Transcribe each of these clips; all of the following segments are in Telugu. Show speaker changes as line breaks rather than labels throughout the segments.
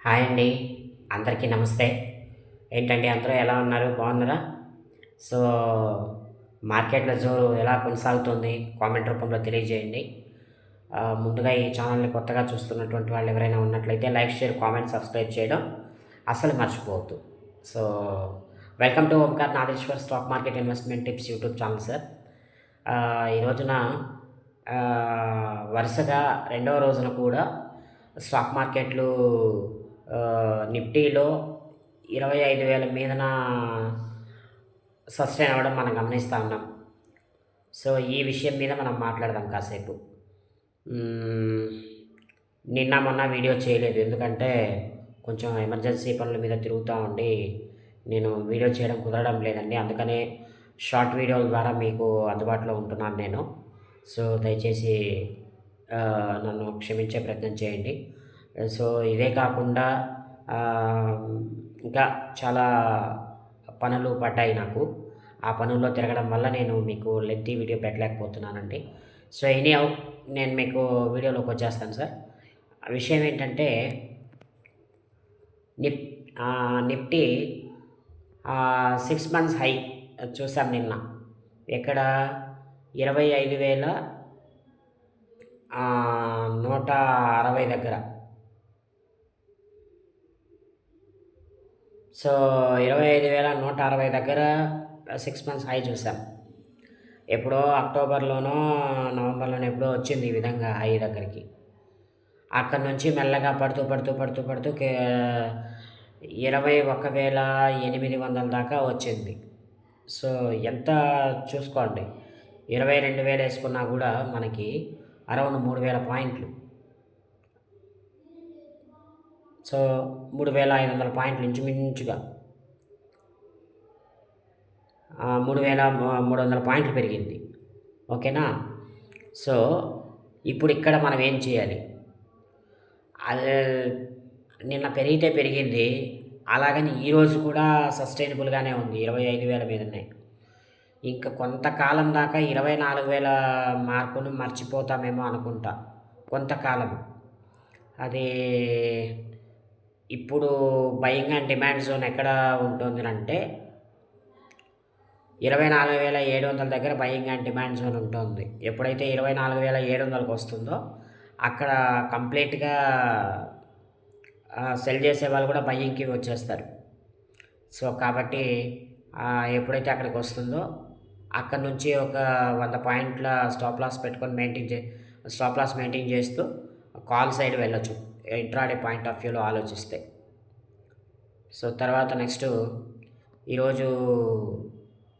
హాయ్ అండి. అందరికీ నమస్తే. ఏంటండి అందరూ ఎలా ఉన్నారు? బాగున్నారా? సో, మార్కెట్‌లో జోరు ఎలా కొనసాగుతుంది? కామెంట్ రూపంలో తెలియజేయండి. ముందుగా ఈ ఛానల్‌ని కొత్తగా చూస్తున్నటువంటి వాళ్ళు ఎవరైనా ఉన్నట్లయితే లైక్, షేర్, కామెంట్, సబ్స్క్రైబ్ చేయడం అస్సలు మర్చిపోవద్దు. So, welcome to Omkar Nageshwar stock market investment tips YouTube channel sir. ఈ రోజున వరుసగా రెండవ రోజున కూడా స్టాక్ మార్కెట్లు నిఫ్టీలో 25,000 మీదన సస్టైన్ అవ్వడం మనం గమనిస్తా ఉన్నాం. సో, ఈ విషయం మీద మనం మాట్లాడదాం కాసేపు. హ్మ్. నిన్న, మొన్న వీడియో చేయలేదు. ఎందుకంటే, కొంచెం ఎమర్జెన్సీ పనుల మీద తిరుగుతా ఉండి, నేను వీడియో చేయడం కుదరడం లేదండి. అందుకనే షార్ట్ వీడియోల ద్వారా మీకు అందుబాటులో ఉంటున్నాను నేను. సో, దయచేసి నన్ను క్షమించే ప్రయత్నం చేయండి. సో, ఇదే కాకుండా ఆహ్, ఇంకా చాలా పనులు పడ్డాయి నాకు. ఆ పనుల్లో తిరగడం వల్ల నేను మీకు లెంతీ వీడియో పెట్టలేకపోతున్నానండి. సో, ఎనీహౌ నేను మీకు వీడియోలోకొచ్చేస్తాను సార్. ఆ విషయం ఏంటంటే నిఫ్ నిఫ్టీ 6 మంత్స్ హై చూసాం నిన్న. ఎక్కడ 25,160 దగ్గర. సో, 25,160 దగ్గర 6 మంత్స్ హై చూసాం. ఎప్పుడో అక్టోబర్‌లోనో, నవంబర్‌లోనో ఎప్పుడో వచ్చింది ఈ విధంగా హై దగ్గరికి. అక్కడి నుంచి మెల్లగా పడుతూ 21,800 దాకా వచ్చింది. సో, ఎంత చూసుకోండి. 22,000 ఏసుకున్నా గూడా మనకి అరౌండ్ 3,000 పాయింట్లు. సో, 3,500 పాయింట్లు ఇంచుమించుగా 3,300 పాయింట్లు పెరిగింది. ఓకేనా? సో, ఇప్పుడిక్కడ మనం ఏం చేయాలి? అదే నిన్న పెరిగితే పెరిగింది. అలాగని ఈరోజు కూడా సస్టైనబుల్‌గానే ఉంది. 25,000 మీదనే. ఇంక కొంతకాలం దాకా 24,000 మార్కును మర్చిపోతామేమో అనుకుంటా. కొంతకాలం. అది ఇప్పుడు బయింగ్ అండ్ డిమాండ్ జోన్ ఎక్కడ ఉంటుందనంటే 24,700 దగ్గర బయింగ్ అండ్ డిమాండ్ జోన్ ఉంటుంది. ఎప్పుడైతే 24,700కి వస్తుందో అక్కడ కంప్లీట్‌గా సెల్ చేసేవాళ్ళు కూడా బయింగ్‌కి వచ్చేస్తారు. సో, కాబట్టి ఎప్పుడైతే అక్కడికొస్తుందో అక్కడి నుంచి ఒక 100 పాయింట్ల స్టాప్ లాస్ పెట్టుకొని స్టాప్ లాస్ మెయింటైన్ చేస్తూ కాల్ సైడ్ వెళ్ళొచ్చు. ఇంట్రాడే పాయింట్ ఆఫ్ వ్యూలో ఆలోచిస్తే. సో, తర్వాత నెక్స్టు ఈరోజు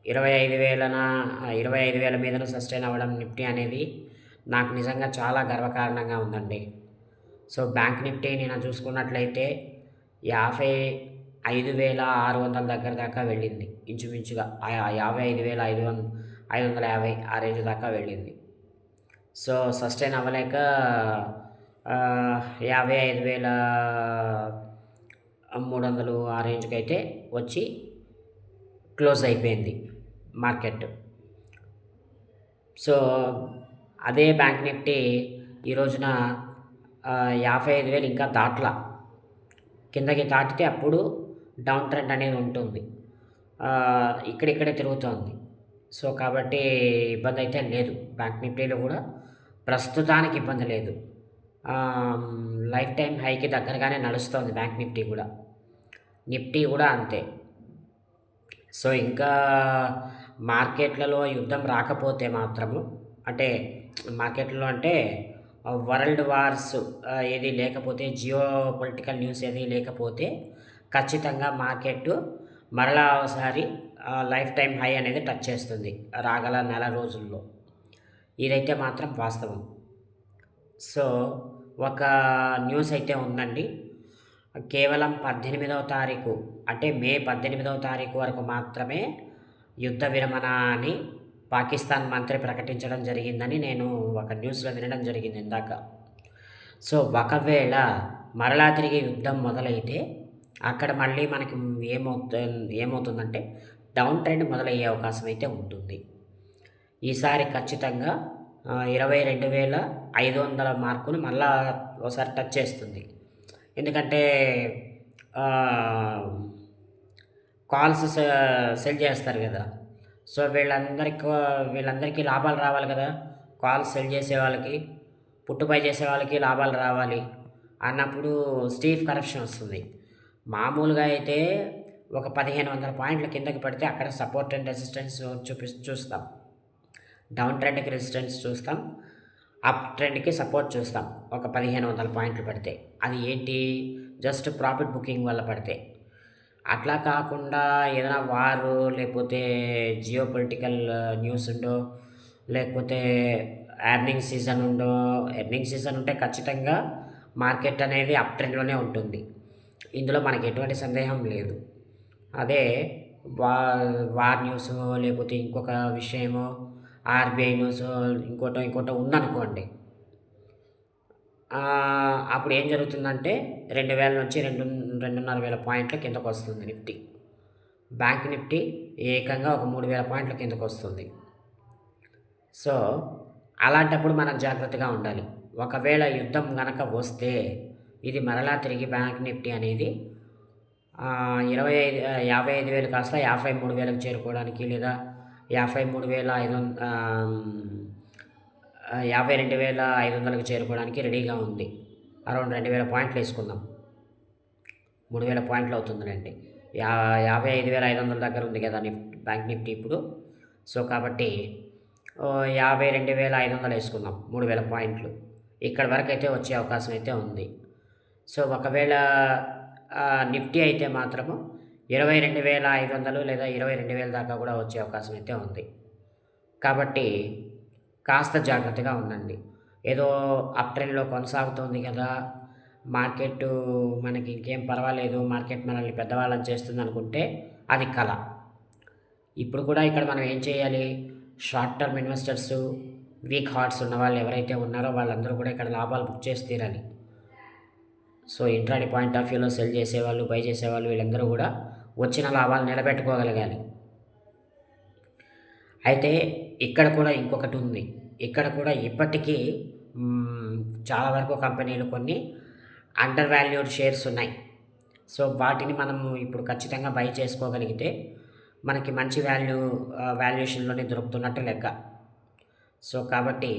25,000 మీదన సస్టైన్ అవ్వడం నిఫ్టీ అనేది నాకు నిజంగా చాలా గర్వకారణంగా ఉందండి. సో, బ్యాంక్ నిఫ్టీ నిన్న చూసుకున్నట్లయితే 55,600 దగ్గర దాకా వెళ్ళింది. ఇంచుమించుగా 55,550 ఆ రేంజ్ దాకా వెళ్ళింది. సో, సస్టైన్ అవ్వలేక 55,300 ఆ రేంజ్‌కైతే వచ్చి క్లోజ్ అయిపోయింది మార్కెట్. సో, అదే బ్యాంక్ నిఫ్టీ ఈ రోజున 55,000 ఇంకా దాటల. కిందకి దాటితే అప్పుడు డౌన్ ట్రెండ్ అనేది ఉంటుంది. ఇక్కడిక్కడే తిరుగుతోంది. సో, కాబట్టి ఇబ్బందయితే లేదు. బ్యాంక్ నిఫ్టీలో గూడా ప్రస్తుతానికి ఇబ్బంది లేదు. లైఫ్ టైమ్ హైకి దగ్గరగానే నడుస్తోంది బ్యాంక్ నిఫ్టీ గూడా. నిఫ్టీ గూడా అంతే. సో, ఇంకా మార్కెట్లలో యుద్ధం రాకపోతే మాత్రము అంటే మార్కెట్‌లో అంటే వరల్డ్ వార్స్ ఏది లేకపోతే జియో పొలిటికల్ న్యూస్ ఏది లేకపోతే ఖచ్చితంగా మార్కెట్టు మరలా ఒకసారి లైఫ్ టైమ్ హై అనేది టచ్ చేస్తుంది రాగల నెల రోజుల్లో. ఇదైతే మాత్రం వాస్తవం. సో, ఒక న్యూస్ అయితే ఉందండి. కేవలం 18వ తారీఖు అంటే మే 18వ తారీఖు వరకు మాత్రమే యుద్ధ విరమణ అని పాకిస్తాన్ మంత్రి ప్రకటించడం జరిగిందని నేను ఒక న్యూస్‌లో వినడం జరిగింది ఇందాక. సో, ఒకవేళ మరలా తిరిగి యుద్ధం మొదలైతే అక్కడ మళ్ళీ మనకి ఏమవుతుందంటే డౌన్ ట్రెండ్ మొదలయ్యే అవకాశం అయితే ఉంటుంది. ఈసారి ఖచ్చితంగా 22,500 మార్కును మళ్ళా ఓసారి టచ్ చేస్తుంది. ఎందుకంటే కాల్స్ సెల్ చేస్తారు కదా! సో, వీళ్ళందరికీ లాభాలు రావాలి కదా! కాల్స్ సెల్ చేసే వాళ్ళకి, పుట్టుబడి చేసే వాళ్ళకి లాభాలు రావాలి అన్నప్పుడు స్టీఫ్ కరెక్షన్ వస్తుంది. మామూలుగా అయితే ఒక 1500 పాయింట్ల కిందకి పడితే అక్కడ సపోర్ట్ అండ్ రెసిస్టెన్స్ చూస్తాం. డౌన్ ట్రెండ్‌కి రెసిస్టెన్స్ చూస్తాం. అప్ ట్రెండ్‌కి సపోర్ట్ చూస్తాం. ఒక 1500 పాయింట్లు పడితే. అది ఏంటి? జస్ట్ ప్రాఫిట్ బుకింగ్ వల్ల పడితే. అట్లా కాకుండా ఏదైనా వారు లేకపోతే జియో పొలిటికల్ న్యూస్ ఉండో, లేకపోతే ఎర్నింగ్ సీజన్ ఉంటే ఖచ్చితంగా మార్కెట్ అనేది అప్ ట్రెండ్‌లోనే ఉంటుంది. ఇందులో మనకి ఎటువంటి సందేహం లేదు. అదే వా వార్ న్యూసో లేకపోతే ఇంకొక విషయమో, ఆర్‌బీఐ న్యూసో ఇంకోటో ఉందనుకోండి. అప్పుడు ఏం జరుగుతుందంటే 2000 నుంచి 2,500 పాయింట్ల కిందకొస్తుంది నిఫ్టీ. బ్యాంక్ నిఫ్టీ ఏకంగా ఒక 3000 పాయింట్ల కిందకొస్తుంది. సో, అలాంటప్పుడు మనం జాగ్రత్తగా ఉండాలి. ఒకవేళ యుద్ధం గనక వస్తే ఇది మరలా తిరిగి బ్యాంక్ నిఫ్టీ అనేది 55,000 కాస్త 53,000కి చేరుకోవడానికి లేదా 52,500కి చేరుకోవడానికి రెడీగా ఉంది. అరౌండ్ 2,000 పాయింట్లు వేసుకుందాం. 3,000 పాయింట్లు అవుతుందిలెండి. 55,500 దగ్గర ఉంది కదా బ్యాంక్ నిఫ్టీ ఇప్పుడు. సో, కాబట్టి 52,500 వేసుకుందాం. 3,000 పాయింట్లు. ఇక్కడి వరకైతే వచ్చే అవకాశం అయితే ఉంది. సో, ఒకవేళ నిఫ్టీ అయితే మాత్రము 22,500 లేదా 22,000 దాకా కూడా వచ్చే అవకాశం అయితే ఉంది. కాబట్టి కాస్త జాగ్రత్తగా ఉండండి. ఏదో అప్ ట్రెండ్‌లో కొనసాగుతోంది కదా! మార్కెట్టు మనకి ఇంకేం పర్వాలేదు. మార్కెట్ మనల్ని పెద్దవాళ్ళని చేస్తుందనుకుంటే అది కల. ఇప్పుడు కూడా ఇక్కడ మనం ఏం చేయాలి? షార్ట్ టర్మ్ ఇన్వెస్టర్సు, వీక్ హార్ట్స్ ఉన్నవాళ్ళు ఎవరైతే ఉన్నారో వాళ్ళందరూ కూడా ఇక్కడ లాభాలు బుక్ చేసి తీరాలి. సో, ఇంట్రాడే పాయింట్ ఆఫ్ వ్యూలో సెల్ చేసేవాళ్ళు, బై చేసేవాళ్ళు వీళ్ళందరూ కూడా వచ్చిన లాభాలు నిలబెట్టుకోగలగాలి. అయితే ఇక్కడ కూడా ఇంకొకటి ఉంది. ఇక్కడ కూడా ఇప్పటికీ చాలా వరకు కంపెనీలు కొన్ని అండర్ వాల్యూడ్ షేర్స్ ఉన్నాయి. సో, వాటిని మనము ఇప్పుడు ఖచ్చితంగా బై చేసుకోగలిగితే మనకి మంచి వాల్యుయేషన్‌లోనే దొరుకుతున్నట్టు లెక్క. సో, కాబట్టి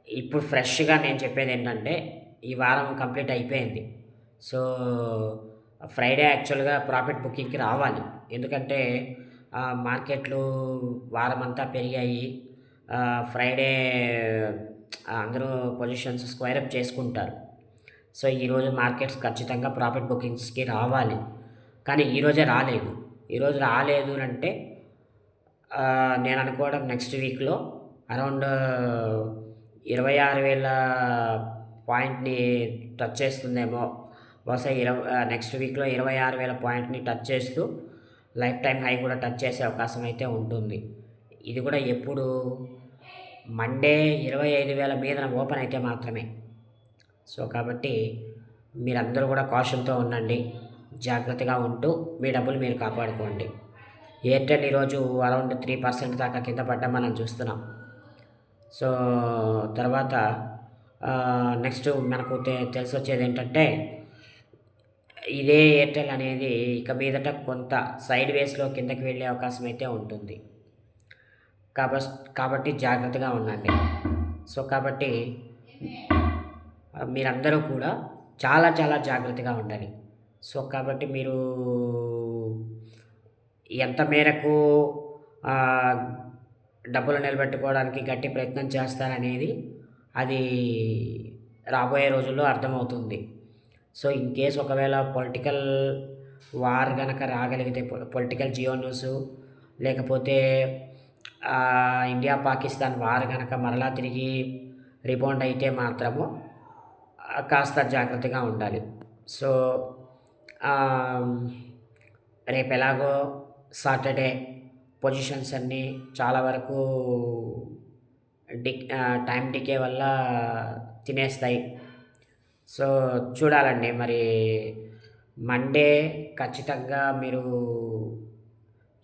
ఇప్పుడు ఫ్రెష్‌గా నేను చెప్పేదేంటంటే ఈ వారం కంప్లీట్ అయిపోయింది. సో, ఫ్రైడే యాక్చువల్‌గా ప్రాఫిట్ బుకింగ్‌కి రావాలి. ఎందుకంటే మార్కెట్లు వారమంతా పెరిగాయి. ఫ్రైడే అందరూ పొజిషన్స్ స్క్వేర్ అప్ చేసుకుంటారు. సో, ఈరోజు మార్కెట్స్ ఖచ్చితంగా ప్రాఫిట్ బుకింగ్స్‌కి రావాలి. కానీ ఈరోజే రాలేదు. ఈరోజు రాలేదు అంటే నేను అనుకోవడం నెక్స్ట్ వీక్‌లో అరౌండ్ 26,000 పాయింట్‌ని టచ్ చేస్తుందేమో. బహుశా నెక్స్ట్ వీక్‌లో 26,000 పాయింట్‌ని టచ్ చేస్తూ లైఫ్ టైమ్ హై కూడా టచ్ చేసే అవకాశం అయితే ఉంటుంది. ఇది కూడా ఎప్పుడు? మండే 25,000 మీదన ఓపెన్ అయితే మాత్రమే. సో, కాబట్టి మీరందరూ కూడా కాషన్‌తో ఉండండి. జాగ్రత్తగా ఉంటూ మీ డబ్బులు మీరు కాపాడుకోండి. ఎయిర్టెల్ ఈరోజు అరౌండ్ 3% దాకా కింద పడ్డం మనం చూస్తున్నాం. సో, తర్వాత నెక్స్ట్ మనకు తెలిసొచ్చేదేంటంటే ఇదే ఎయిర్టెల్ అనేది ఇక మీదట కొంత సైడ్ వేస్‌లో కిందకి వెళ్ళే అవకాశం అయితే ఉంటుంది. కాబట్టి జాగ్రత్తగా ఉండండి. సో, కాబట్టి మీరందరూ కూడా చాలా చాలా జాగ్రత్తగా ఉండాలి. సో, కాబట్టి మీరు ఎంత మేరకు డబ్బులు నిలబెట్టుకోవడానికి గట్టి ప్రయత్నం చేస్తారనేది అది రాబోయే రోజుల్లో అర్థమవుతుంది. సో, ఇన్‌కేస్ ఒకవేళ పొలిటికల్ వార్ గనక రాగలిగితే పొలిటికల్ జియో న్యూసు లేకపోతే ఇండియా పాకిస్తాన్ వార్ గనక మరలా తిరిగి రిబౌండ్ అయితే మాత్రము కాస్త జాగ్రత్తగా ఉండాలి. సో, రేపు ఎలాగో సాటర్డే పొజిషన్స్ అన్నీ చాలా వరకు టైమ్ డికే వల్ల తినేస్తాయి. సో, చూడాలండి మరి మండే ఖచ్చితంగా మీరు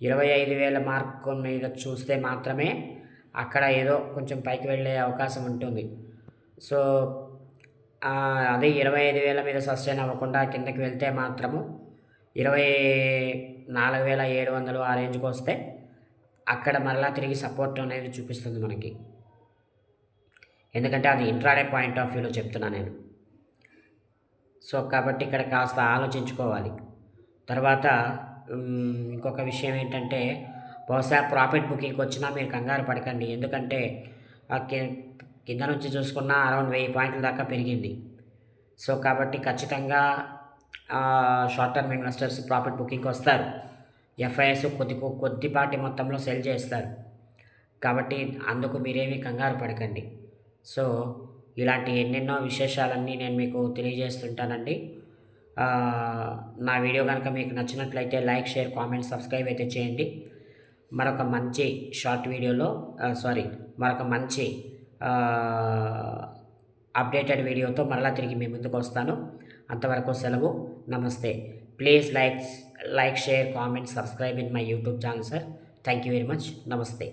25,000 మార్క్ మీద చూస్తే మాత్రమే అక్కడ ఏదో కొంచెం పైకి వెళ్ళే అవకాశం ఉంటుంది. సో, అదే 25,000 మీద సస్టైన్ అవ్వకుండా కిందకి వెళ్తే మాత్రము 24,700 ఆ రేంజ్కి వస్తే అక్కడ మరలా తిరిగి సపోర్ట్ అనేది చూపిస్తుంది మనకి. ఎందుకంటే అది ఇంట్రాడే పాయింట్ ఆఫ్ వ్యూలో చెప్తున్నా నేను. సో కాబట్టి ఇక్కడ కాస్త ఆలోచించుకోవాలి. తర్వాత ఇంకొక విషయం ఏంటంటే, బహుశా ప్రాఫిట్ బుకింగ్కి వచ్చినా మీరు కంగారు పడకండి. ఎందుకంటే కింద నుంచి చూసుకున్న అరౌండ్ 1000 పాయింట్ల దాకా పెరిగింది. సో కాబట్టి ఖచ్చితంగా షార్ట్ టర్మ్ ఇన్వెస్టర్స్ ప్రాఫిట్ బుకింగ్కి వస్తారు. ఎఫ్ఐఎస్ కొద్దిపాటి మొత్తంలో సెల్ చేస్తారు. కాబట్టి అందుకు మీరేమీ కంగారు పడకండి. సో ఇలాంటి ఎన్నెన్నో విశేషాలన్నీ నేను మీకు తెలియజేస్తుంటానండి. నా వీడియో కనుక మీకు నచ్చినట్లయితే లైక్, షేర్, కామెంట్, సబ్స్క్రైబ్ అయితే చేయండి. మరొక మంచి షార్ట్ వీడియోలో మరొక మంచి అప్డేటెడ్ వీడియోతో మరలా తిరిగి మీ ముందుకు వస్తాను. అంతవరకు సెలవు. నమస్తే. Please like, share, comment, subscribe in my YouTube channel sir. Thank you very much. నమస్తే.